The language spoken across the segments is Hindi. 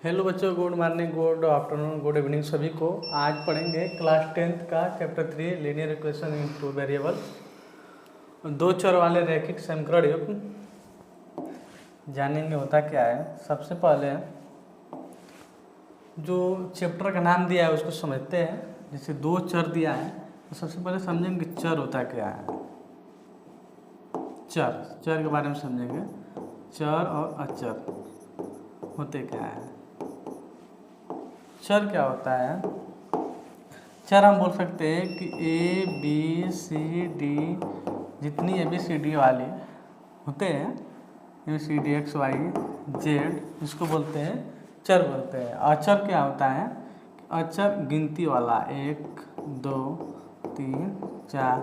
हेलो बच्चों, good morning, good afternoon, good evening सभी को। आज पढ़ेंगे क्लास 10th का chapter 3 linear equation in two variable, दो चर वाले रैखिक समीकरण युग्म। जानेंगे होता क्या है। सबसे पहले जो चैप्टर का नाम दिया है उसको समझते हैं। जैसे दो चर दिया है तो सबसे पहले समझेंगे चर होता क्या है। चर के बारे में समझेंगे। चर और अचर होते क्या है। चर क्या होता है? चर हम बोल सकते हैं कि ए बी सी डी, जितनी ए बी सी डी वाले होते हैं, A B C D X Y Z, इसको बोलते हैं चर बोलते हैं। अचर क्या होता है? अचर गिनती वाला 1 2 3 4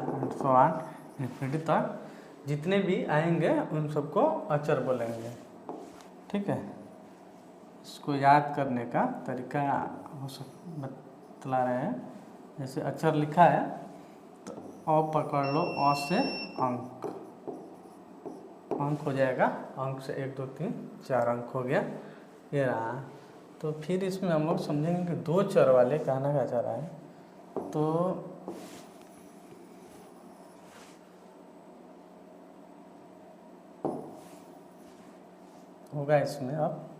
8 इन्फिनिटी तक जितने भी आएंगे उन सबको अचर बोलेंगे। ठीक है, इसको याद करने का तरीका बतला रहे हैं। जैसे अक्षर लिखा है तो अ पकड़ लो, अ से अंक हो जाएगा। अंक से 1 2 3 4 अंक हो गया, ये रहा। तो फिर इसमें हम लोग समझेंगे कि दो चर वाले कहना क्या चाह रहा है। तो होगा इसमें अब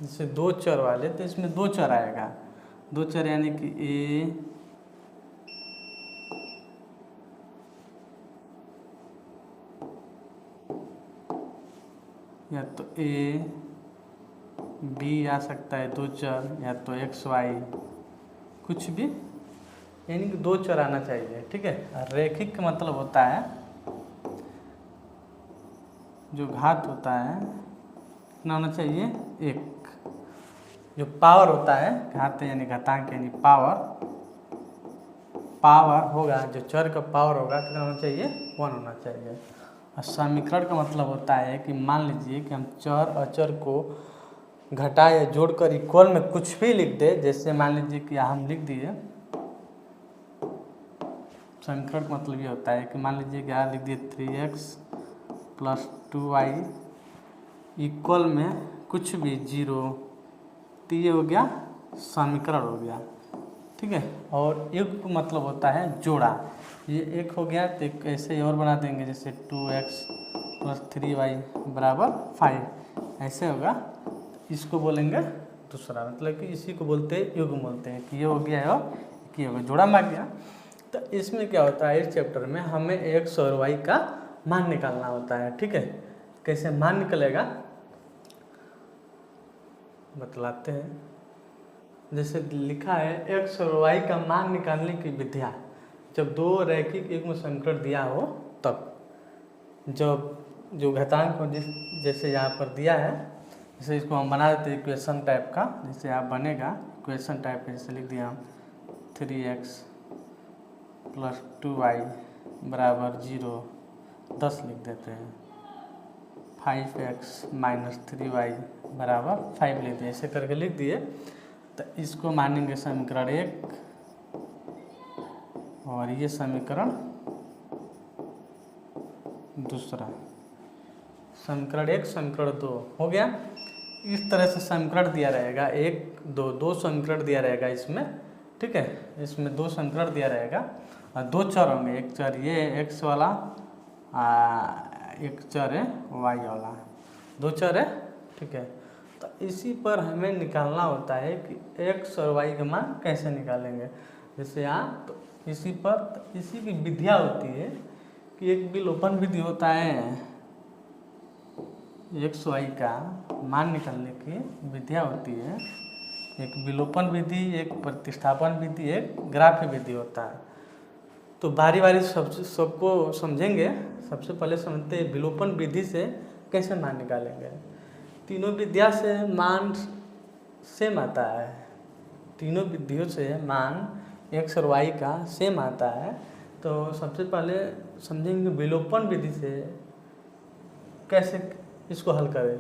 जैसे दो चर वाले, तो इसमें दो चर आएगा। दो चर यानी कि ए या तो ए बी आ सकता है दो चर, या तो एक्स वाई, कुछ भी, यानी कि दो चर आना चाहिए। ठीक है। रैखिक का मतलब होता है जो घात होता है कितना होना चाहिए? एक। जो पावर होता है, घात यानी घातांक यानी पावर होगा, जो चर का पावर होगा कितना होना चाहिए? 1 होना चाहिए। और समीकरण का मतलब होता है कि मान लीजिए कि हम चर अचर को घटा या जोड़कर इक्वल में कुछ भी लिख दे। जैसे मान लीजिए कि हम लिख दिए, समीकरण का मतलब ये होता है कि मान लीजिए कि यहाँ लिख दिए 3x + 2y इक्वल में कुछ भी 0, तो ये हो गया समीकरण हो गया। ठीक है। और युग्म का मतलब होता है जोड़ा। ये एक हो गया तो एक ऐसे और बना देंगे, जैसे 2x + 3y = 5, ऐसे होगा। इसको बोलेंगे दूसरा, मतलब कि इसी को बोलते हैं युग्म बोलते हैं कि ये हो गया और ये हो गया, जोड़ा मार गया। तो इसमें क्या होता है, इस चैप्टर में हमें x और y का मान निकालना होता है। ठीक है। कैसे मान निकलेगा बतलाते हैं। जैसे लिखा है x और y का मान निकालने की विधियाँ। जब दो रैखिक युग्म समीकरण दिया हो तब, जब जो घातांक हो, जैसे यहाँ पर दिया है, जैसे इसको हम बना देते हैं इक्वेशन टाइप का। जैसे आप बनेगा इक्वेशन टाइप का, जैसे लिख दिया हम 3x + 2y = 0, 10 लिख देते हैं। 5x - 3y = 5 लिख दिए, ऐसे करके लिख दिए। तो इसको मानेंगे समीकरण 1 और ये समीकरण दूसरा। समीकरण 1 समीकरण 2 हो गया। इस तरह से समीकरण दिया रहेगा, 1 2 2 समीकरण दिया रहेगा इसमें। ठीक है। इसमें 2 समीकरण दिया रहेगा और दो चर होंगे। एक चर ये x वाला, एक चर है y वाला, दो चर है। ठीक है। तो इसी पर हमें निकालना होता है कि x और y का मान कैसे निकालेंगे। जैसे यहाँ तो इसी पर, तो इसी की विधियाँ होती है कि एक विलोपन विधि होता है, x y का मान निकालने की विधियाँ होती है। एक विलोपन विधि, एक प्रतिस्थापन विधि, एक ग्राफ्य विधि होता है। तो बारी बारी सबको समझेंगे। सबसे पहले समझते हैं विलोपन विधि से कैसे मान निकालेंगे। तीनों विधियाँ से मान सेम आता है, तीनों विधियों से मान x और y का सेम आता है। तो सबसे पहले समझेंगे विलोपन विधि से कैसे इसको हल करें।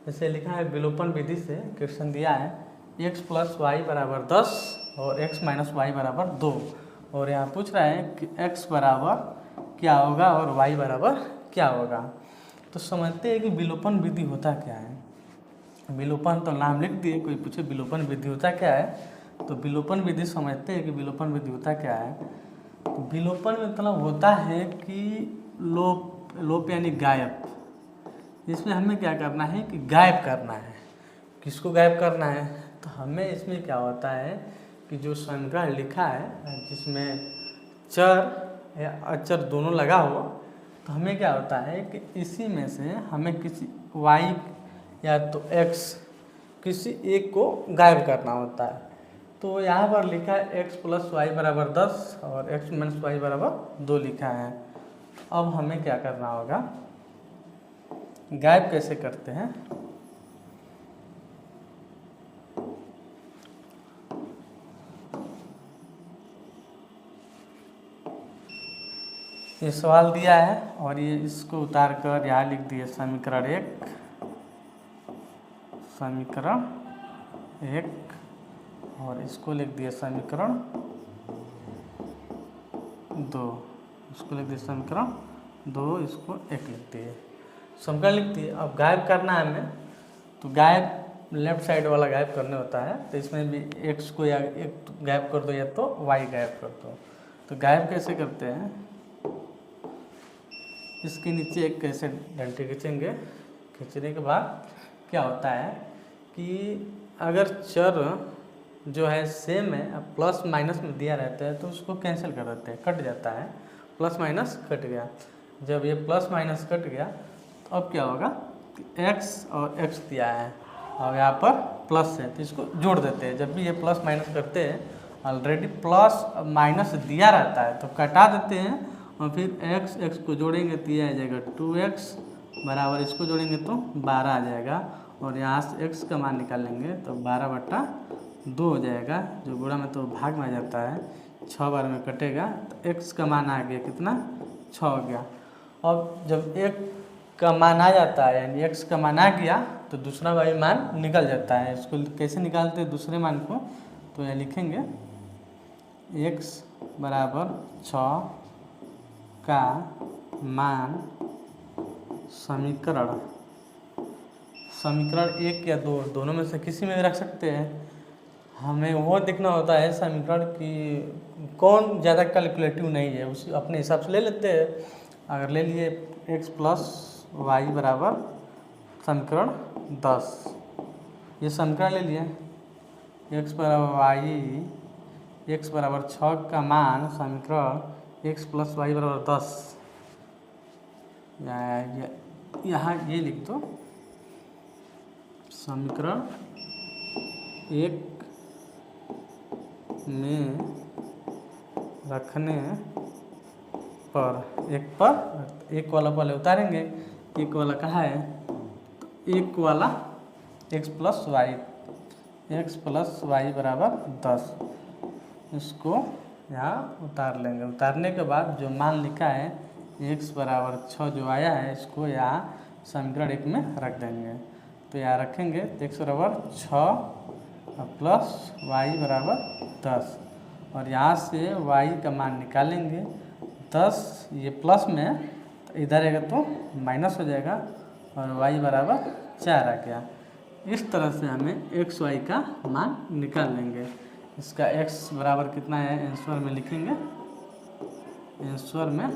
जैसे लिखा है विलोपन विधि से, क्वेश्चन दिया है x + y = 10 और x - y = 2, और यहाँ पूछ रहा है कि x बराबर क्या होगा और y बराबर क्या होगा। तो समझते हैं कि विलोपन विधि होता क्या है। विलोपन तो नाम लिख दिए, कोई पूछे विलोपन विधि होता क्या है, तो विलोपन विधि समझते हैं कि विलोपन विधि होता क्या है। तो विलोपन मतलब होता है कि लोप यानी गायब। इसमें हमें क्या करना है कि गायब करना है। किसको गायब करना है, तो हमें इसमें क्या होता है कि जो समीकरण लिखा है जिसमें चर या अचर दोनों लगा हो, तो हमें क्या होता है कि इसी में से हमें किसी y या तो x किसी एक को गायब करना होता है। तो यहाँ पर लिखा है x + y = 10 और x - y = 2 लिखा है। अब हमें क्या करना होगा, गायब कैसे करते हैं। ये सवाल दिया है और ये इसको उतार कर यहाँ लिख दिए समीकरण 1 और इसको लिख दिया समीकरण 2, इसको लिख दिया समीकरण 2, इसको 1 लिख दिए, समीकरण लिख दिए। अब गायब करना है हमें, तो गायब लेफ्ट साइड वाला गायब करने होता है। तो इसमें भी x को या एक गायब कर दो या तो y गायब कर दो। तो गायब कैसे करते हैं, इसके नीचे एक कैसे डंडे खींचेंगे। खींचने के बाद क्या होता है कि अगर चर जो है सेम है, अब प्लस माइनस में दिया रहता है तो उसको कैंसिल कर देते हैं, कट जाता है, प्लस माइनस कट गया। जब ये प्लस माइनस कट गया तो अब क्या होगा कि x और x दिया है और यहाँ पर प्लस है तो इसको जोड़ देते हैं। जब भी ये प्लस माइनस करते हैं, ऑलरेडी प्लस माइनस दिया रहता है तो कटा देते हैं और फिर x को जोड़ेंगे तो ये आ जाएगा 2x बराबर, इसको जोड़ेंगे तो 12 आ जाएगा और यहाँ से x का मान निकालेंगे तो 12/2 हो जाएगा, जो गुणा में तो भाग में आ जाता है, 6 बार में कटेगा तो x का मान आ गया कितना, 6 हो गया। अब जब एक का मान आ जाता है यानी x का मान आ गया तो दूसरा वाला मान निकल जाता है। इसको कैसे निकालते हैं दूसरे मान को, तो ये लिखेंगे x बराबर 6 का मान समीकरण 1 या 2 दोनों में से किसी में भी रख सकते हैं। हमें वो देखना होता है समीकरण की कौन ज़्यादा कैलकुलेटिव नहीं है, उसी अपने हिसाब से ले लेते हैं। अगर ले लिए x + y बराबर समीकरण 10, ये समीकरण ले लिए x बराबर 6 का मान समीकरण x + y बराबर 10, यहाँ ये लिख दो समीकरण 1 में रखने पर एक वाला पहले उतारेंगे, एक वाला कहाँ है, तो एक वाला x + y बराबर 10, इसको यहाँ उतार लेंगे। उतारने के बाद जो मान लिखा है x बराबर 6 जो आया है, इसको यहाँ समीकरण 1 में रख देंगे। तो यहाँ रखेंगे तो x बराबर 6 प्लस y बराबर 10 और यहाँ से y का मान निकालेंगे 10, ये प्लस में तो इधर आएगा तो माइनस हो जाएगा और y बराबर 4 आ गया। इस तरह से हमें x y का मान निकाल लेंगे। इसका x बराबर कितना है आंसर में लिखेंगे, आंसर में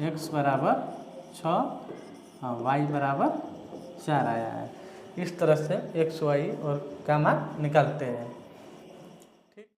x बराबर 6 और y बराबर 4 आया है। इस तरह से x y और का मान निकालते हैं।